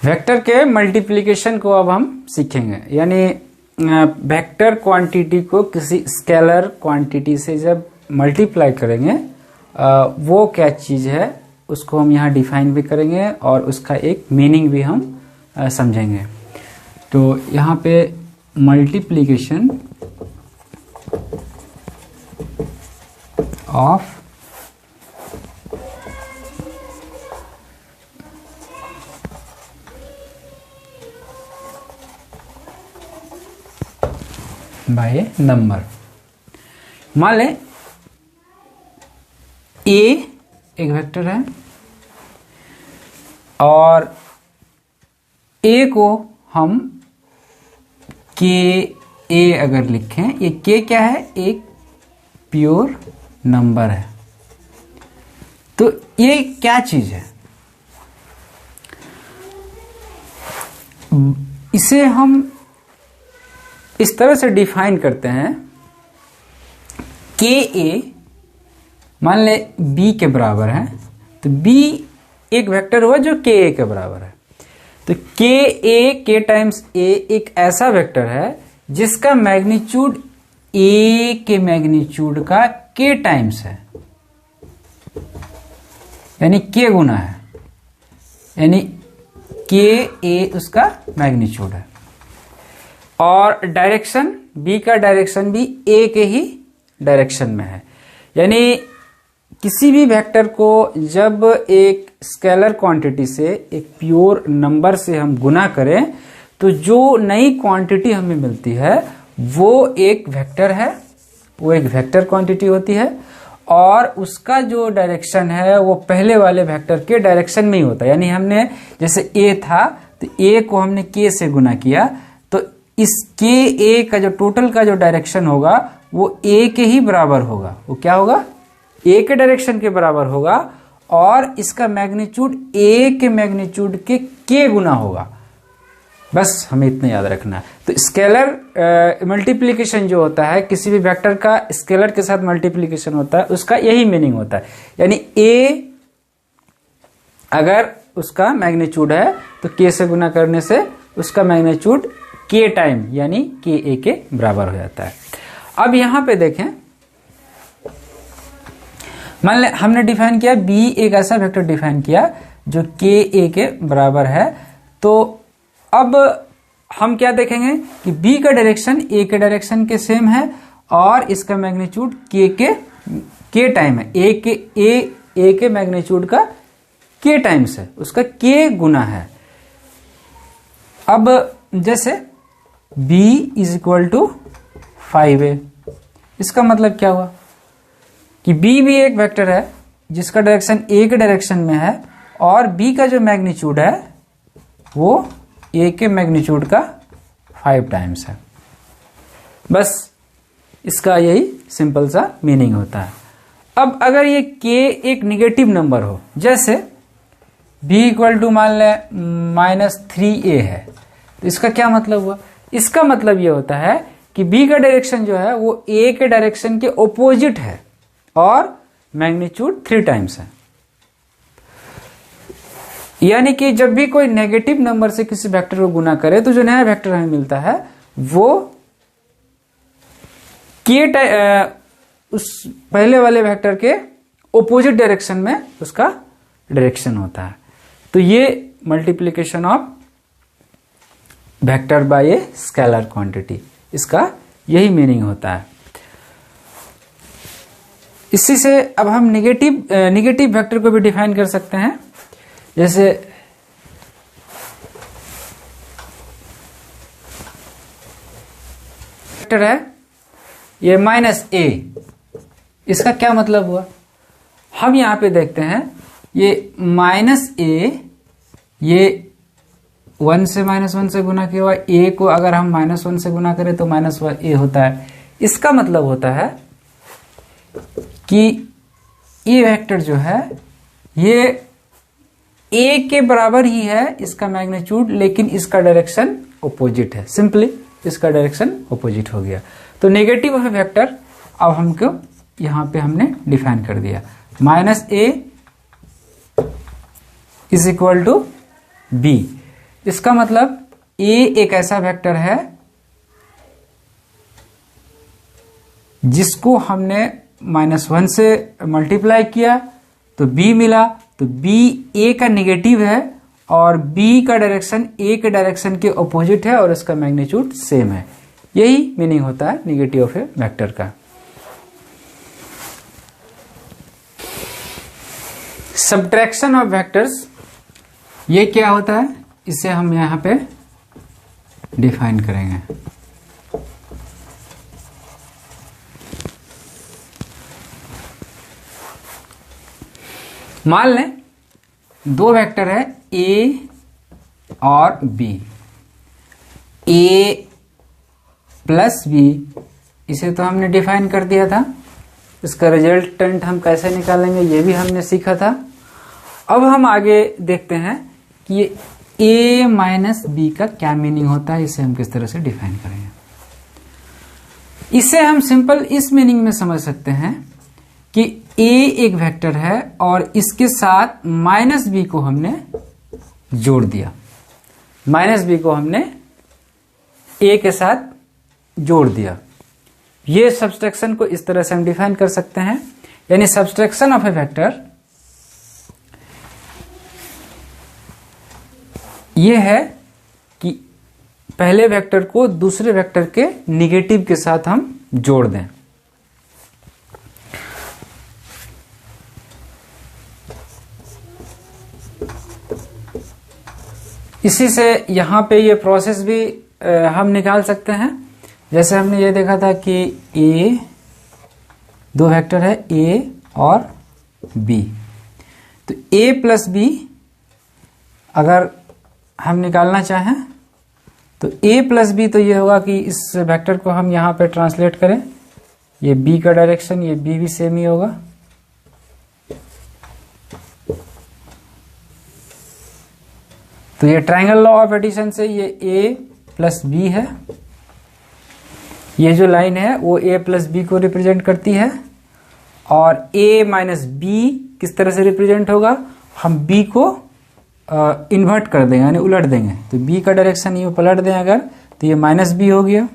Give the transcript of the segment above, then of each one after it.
Vector के multiplication को अब हम सीखेंगे, यानी वेक्टर क्वांटिटी को किसी स्केलर क्वांटिटी से जब मल्टीप्लाई करेंगे वो क्या चीज़ है उसको हम यहाँ डिफाइन भी करेंगे और उसका एक मीनिंग भी हम समझेंगे। तो यहाँ पे मल्टीप्लिकेशन ऑफ बाय नंबर। मान लें ए एक वेक्टर है और ए को हम के ए अगर लिखें, ये के क्या है, एक प्योर नंबर है। तो ये क्या चीज है, इसे हम इस तरह से डिफाइन करते हैं के ए मान ले बी के बराबर है, तो बी एक वेक्टर हुआ जो के ए के बराबर है। तो के ए के टाइम्स ए एक ऐसा वेक्टर है जिसका मैग्नीट्यूड ए के मैग्नीट्यूड का के टाइम्स है, यानी के गुना है, यानी के ए उसका मैग्नीट्यूड है। और डायरेक्शन बी का डायरेक्शन भी ए के ही डायरेक्शन में है, यानी किसी भी वेक्टर को जब एक स्केलर क्वांटिटी से एक प्योर नंबर से हम गुना करें तो जो नई क्वांटिटी हमें मिलती है वो एक वेक्टर है, वो एक वेक्टर क्वांटिटी होती है और उसका जो डायरेक्शन है वो पहले वाले वेक्टर के डायरेक्शन में ही होता है। यानी हमने जैसे ए था तो ए को हमने के से गुना किया, तो इस के ए का जो टोटल का जो डायरेक्शन होगा वो ए के ही बराबर होगा। वो क्या होगा, ए के डायरेक्शन के बराबर होगा और इसका मैग्नीट्यूड ए के मैग्नीट्यूड के गुना होगा। बस हमें इतना याद रखना है। तो स्केलर मल्टीप्लिकेशन जो होता है, किसी भी वेक्टर का स्केलर के साथ मल्टीप्लिकेशन होता है, उसका यही मीनिंग होता है। यानी ए अगर उसका मैग्नीट्यूड है तो के से गुना करने से उसका मैग्नीट्यूड के टाइम यानी के ए के बराबर हो जाता है। अब यहां पे देखें, मान लें हमने डिफाइन किया बी एक ऐसा वेक्टर डिफाइन किया जो के ए के बराबर है। तो अब हम क्या देखेंगे कि बी का डायरेक्शन ए के डायरेक्शन के सेम है और इसका मैग्नीट्यूड के टाइम है, ए के मैग्नीट्यूड का के टाइम्स है, उसका के गुना है। अब जैसे b is equal to 5a, इसका मतलब क्या हुआ कि b भी एक वेक्टर है जिसका डायरेक्शन a के डायरेक्शन में है और b का जो मैग्नीट्यूड है वो a के मैग्नीट्यूड का 5 टाइम्स है। बस इसका यही सिंपल सा मीनिंग होता है। अब अगर ये k एक निगेटिव नंबर हो, जैसे b इक्वल टू मान लें -3a है, तो इसका क्या मतलब हुआ, इसका मतलब ये होता है कि b का डायरेक्शन जो है वो a के डायरेक्शन के ऑपोजिट है और मैग्नीट्यूड 3 टाइम्स है। यानी कि जब भी कोई नेगेटिव नंबर से किसी वेक्टर को गुना करे तो जो नया वेक्टर हमें मिलता है वो उस पहले वाले वेक्टर के ऑपोजिट डायरेक्शन में उसका डायरेक्शन होता है। तो ये multiplication of vector by a scalar quantity, इसका यही मीनिंग होता है। इसी से अब हम निगेटिव वेक्टर को भी डिफाइन कर सकते हैं। जैसे वेक्टर है ये -a, इसका क्या मतलब हुआ, हम यहां पे देखते हैं ये -a, ये 1 से -1 से गुना किया हुआ, a को अगर हम -1 से गुना करें तो -a होता है। इसका मतलब होता है कि ये वेक्टर जो है ये a के बराबर ही है इसका मैग्नीट्यूड, लेकिन इसका डायरेक्शन ऑपोजिट है। सिंपली इसका डायरेक्शन ऑपोजिट हो गया। तो नेगेटिव ऑफ वेक्टर अब हमको यहां पे हमने डिफाइन कर दिया, -a is equal to b, इसका मतलब A एक ऐसा वेक्टर है जिसको हमने -1 से मल्टीप्लाई किया तो B मिला, तो B A का निगेटिव है और B का डायरेक्शन A के डायरेक्शन के ऑपोजिट है और इसका मैग्नीट्यूड सेम है। यही मीनिंग होता है निगेटिव ऑफ ए वेक्टर का। सब्ट्रैक्शन ऑफ वेक्टर्स, ये क्या होता है, इसे हम यहां पे डिफाइन करेंगे। मान लें दो वेक्टर है A और B, A प्लस B, इसे तो हमने डिफाइन कर दिया था। इसका रिजल्टेंट हम कैसे निकालेंगे ये भी हमने सीखा था। अब हम आगे देखते हैं कि ये A माइनस B का क्या मीनिंग होता है, इसे हम किस तरह से डिफाइन करेंगे। इसे हम सिंपल इस मीनिंग में समझ सकते हैं कि A एक वेक्टर है और इसके साथ माइनस B को हमने जोड़ दिया। माइनस B को हमने A के साथ जोड़ दिया। ये सब्सट्रैक्शन को इस तरह से हम डिफाइन कर सकते हैं, यानी सब्सट्रैक्शन ऑफ ए वेक्टर ये है कि पहले वेक्टर को दूसरे वेक्टर के निगेटिव के साथ हम जोड़ दें। इसी से यहां पे ये प्रोसेस भी हम निकाल सकते हैं। जैसे हमने ये देखा था कि A, दो वेक्टर है A और B, तो A प्लस B अगर हम निकालना चाहें तो A प्लस B, तो ये होगा कि इस वेक्टर को हम यहां पे ट्रांसलेट करें, ये B का डायरेक्शन, ये B भी सेम ही होगा। तो ये ट्रायंगल लॉ ऑफ एडिशन से ये A प्लस B है। ये जो लाइन है वो A प्लस B को रिप्रेजेंट करती है और A माइनस B किस तरह से रिप्रेजेंट होगा, हम B को इन्वर्ट कर देंगे यानी उलट देंगे। तो B का डायरेक्शन ये पलट दें अगर, तो ये माइनस B हो गया।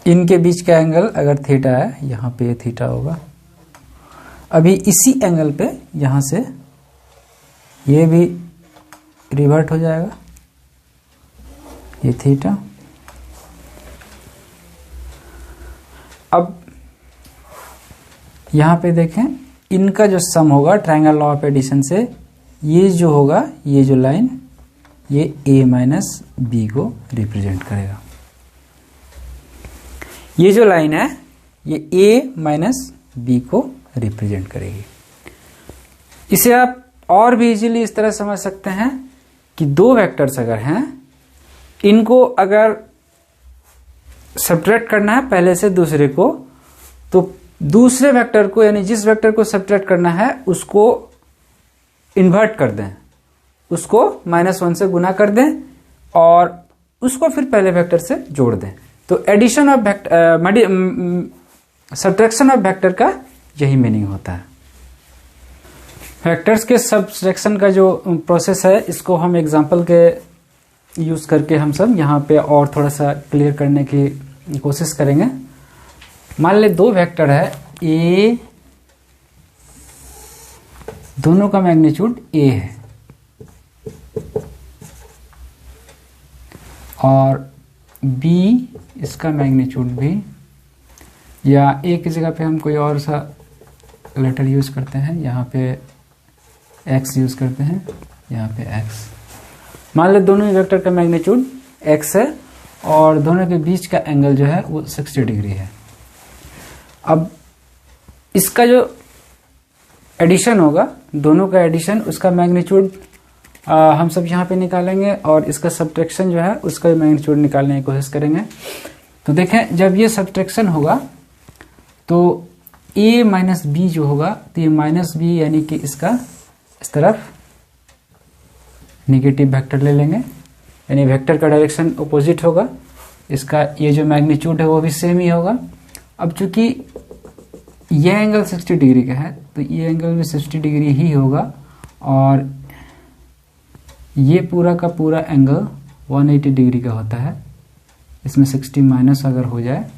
इनके बीच का एंगल अगर थीटा है, यहां पे ये थीटा होगा। अभी इसी एंगल पे यहां से ये भी रिवर्ट हो जाएगा, ये थीटा। अब यहां पे देखें, इनका जो सम होगा ट्रायंगल लॉ ऑफ एडिशन से, ये जो होगा, ये जो लाइन, ये A माइनस B को रिप्रेजेंट करेगा। ये जो लाइन है ये A माइनस B को रिप्रेजेंट करेगी। इसे आप और भी इजीली इस तरह समझ सकते हैं कि दो वेक्टर्स अगर हैं, इनको अगर सब्ट्रैक्ट करना है पहले से दूसरे को, तो दूसरे वेक्टर को यानी जिस वेक्टर को सब्ट्रैक्ट करना है उसको इन्वर्ट कर दें, उसको -1 से गुना कर दें और उसको फिर पहले वेक्टर से जोड़ दें। तो addition of vector, subtraction of vector का यही मीनिंग होता है। वेक्टर्स के सब्ट्रैक्शन का जो प्रोसेस है, इसको हम एग्जांपल के यूज करके हम सब यहाँ पे और थोड़ा सा क्लियर करने की कोशिश करेंगे। मान ले दो वेक्टर है A, दोनों का मैग्नीट्यूड A है और B इसका मैग्नीट्यूड भी, या A की जगह पे हम कोई और सा लेटर यूज करते हैं, यहाँ पे x यूज करते हैं, यहाँ पे x। मान लो दोनों ही वेक्टर का मैग्नीट्यूड x है और दोनों के बीच का एंगल जो है वो 60 डिग्री है। अब इसका जो एडिशन होगा, दोनों का एडिशन, उसका मैग्नीट्यूड हम सब यहाँ पे निकालेंगे और इसका सब्ट्रैक्शन जो है उसका मैग्नीट्यूड निकालने की कोशिश करेंगे। तो देखें, जब ये सब्ट्रैक्शन होगा तो A माइनस B जो होगा, तो ये माइनस B यानी कि इसका इस तरफ निगेटिव वेक्टर ले लेंगे, यानी वेक्टर का डायरेक्शन अपोजिट होगा, इसका ये जो मैग्नीट्यूड है वो भी सेम ही होगा। अब चूंकि ये एंगल 60 डिग्री का है तो ये एंगल भी 60 डिग्री ही होगा, और ये पूरा का पूरा एंगल 180 डिग्री का होता है। इसमें 60 माइनस अगर हो जाए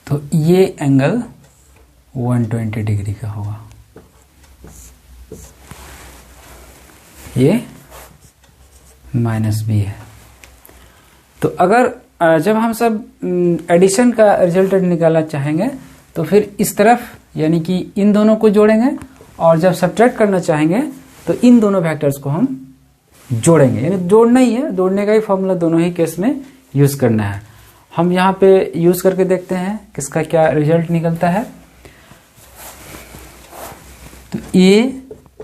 तो ये एंगल 120 डिग्री का होगा। ये माइनस बी है। तो अगर जब हम सब एडिशन का रिजल्टेंट निकालना चाहेंगे तो फिर इस तरफ यानी कि इन दोनों को जोड़ेंगे, और जब सब्ट्रैक्ट करना चाहेंगे तो इन दोनों फैक्टर्स को हम जोड़ेंगे। यानी जोड़ना ही है, जोड़ने का ही फॉर्मूला दोनों ही केस में यूज करना है। हम यहाँ पे यूज करके देखते हैं किसका क्या रिजल्ट निकलता है। तो a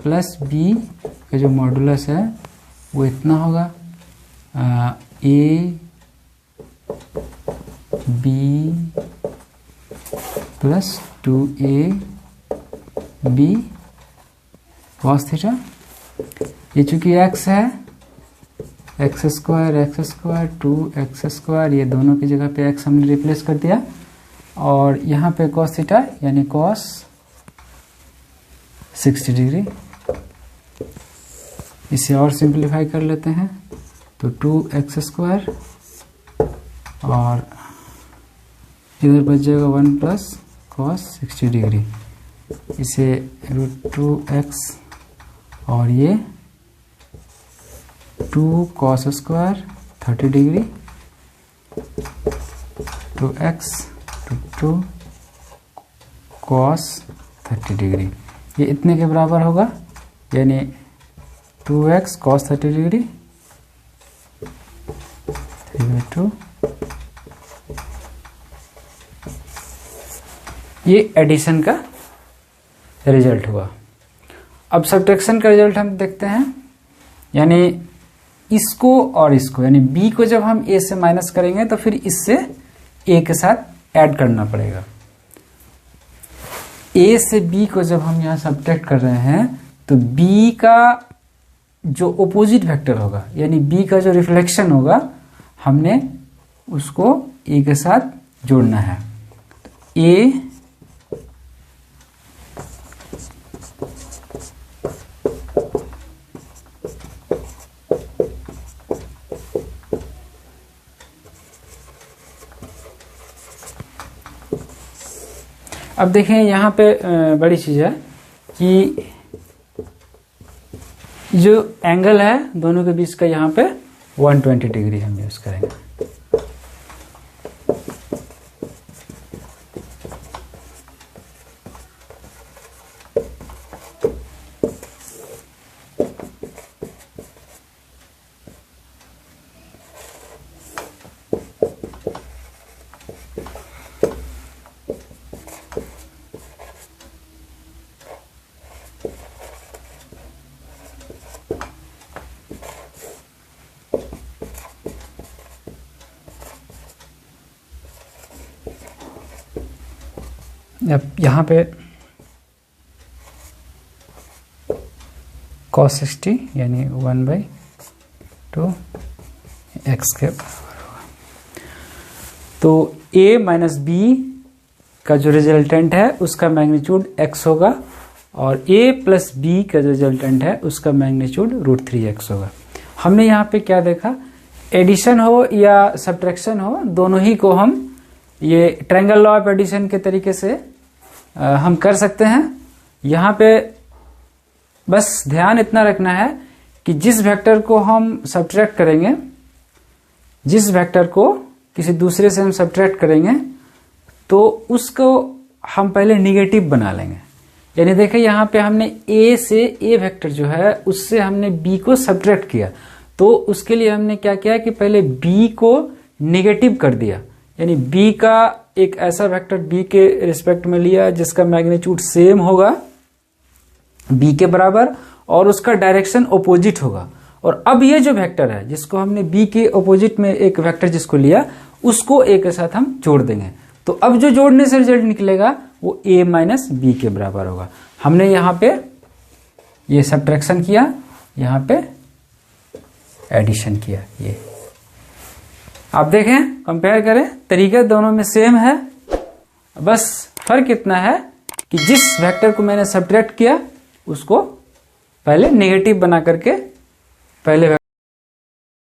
प्लस बी का जो मॉडुलस है वो इतना होगा, a b plus 2a b cos theta. ये चूंकि x है, एक्स स्क्वायर 2x², ये दोनों की जगह पे x हमने रिप्लेस कर दिया, और यहाँ पे कॉस थीटा यानी कॉस 60 डिग्री। इसे और सिंप्लीफाई कर लेते हैं तो 2x² और इधर बच जाएगा 1 प्लस कॉस 60 डिग्री। इसे √2x और ये 2 cos square 30 degree, 2x 2 cos 30 degree, ये इतने के बराबर होगा, यानी 2x कॉस 30 डिग्री 3/2। ये एडिशन का रिजल्ट हुआ। अब सब्ट्रैक्शन का रिजल्ट हम देखते हैं, यानी इसको और इसको, यानी b को जब हम a से माइनस करेंगे तो फिर इससे a के साथ ऐड करना पड़ेगा। a से b को जब हम यहाँ सब्ट्रैक्ट कर रहे हैं तो b का जो ओपोजिट वेक्टर होगा, यानी b का जो रिफ्लेक्शन होगा, हमने उसको a के साथ जोड़ना है। a अब देखें यहाँ पे बड़ी चीज है कि जो एंगल है दोनों के बीच का, यहाँ पे 120 डिग्री हम यूज करेंगे। अब यहाँ पे cos 60 यानी 1/2 x के बराबर होगा। तो a माइनस b का जो रिजल्टेंट है उसका मैग्नीट्यूड x होगा, और a प्लस b का जो रिजल्टेंट है उसका मैग्नीट्यूड √3x होगा। हमने यहाँ पे क्या देखा, एडिशन हो या सब्ट्रैक्शन हो, दोनों ही को हम ये ट्रायंगल लॉ ऑफ एडिशन के तरीके से हम कर सकते हैं। यहाँ पे बस ध्यान इतना रखना है कि जिस वेक्टर को हम सब्ट्रैक्ट करेंगे, जिस वेक्टर को किसी दूसरे से हम सब्ट्रैक्ट करेंगे तो उसको हम पहले निगेटिव बना लेंगे। यानी देखिए यहाँ पे हमने a से a वेक्टर जो है उससे हमने b को सब्ट्रैक्ट किया, तो उसके लिए हमने क्या किया कि पहले b को निगेटिव कर दिया। यानी b का एक ऐसा वेक्टर b के रिस्पेक्ट में लिया जिसका मैग्नीट्यूड सेम होगा b के बराबर, और उसका डायरेक्शन अपोजिट होगा। और अब ये जो वेक्टर है जिसको हमने b के अपोजिट में एक वेक्टर जिसको लिया, उसको a के साथ हम जोड़ देंगे। तो अब जो जोड़ने से रिजल्ट निकलेगा वो a माइनस b के बराबर होगा। हमने यहाँ पे ये सब्ट्रैक्शन किया, यहाँ पे एडिशन किया। ये आप देखें, कंपेयर करें, तरीका दोनों में सेम है, बस फर्क इतना है कि जिस वेक्टर को मैंने सब्ट्रैक्ट किया उसको पहले नेगेटिव बना करके पहले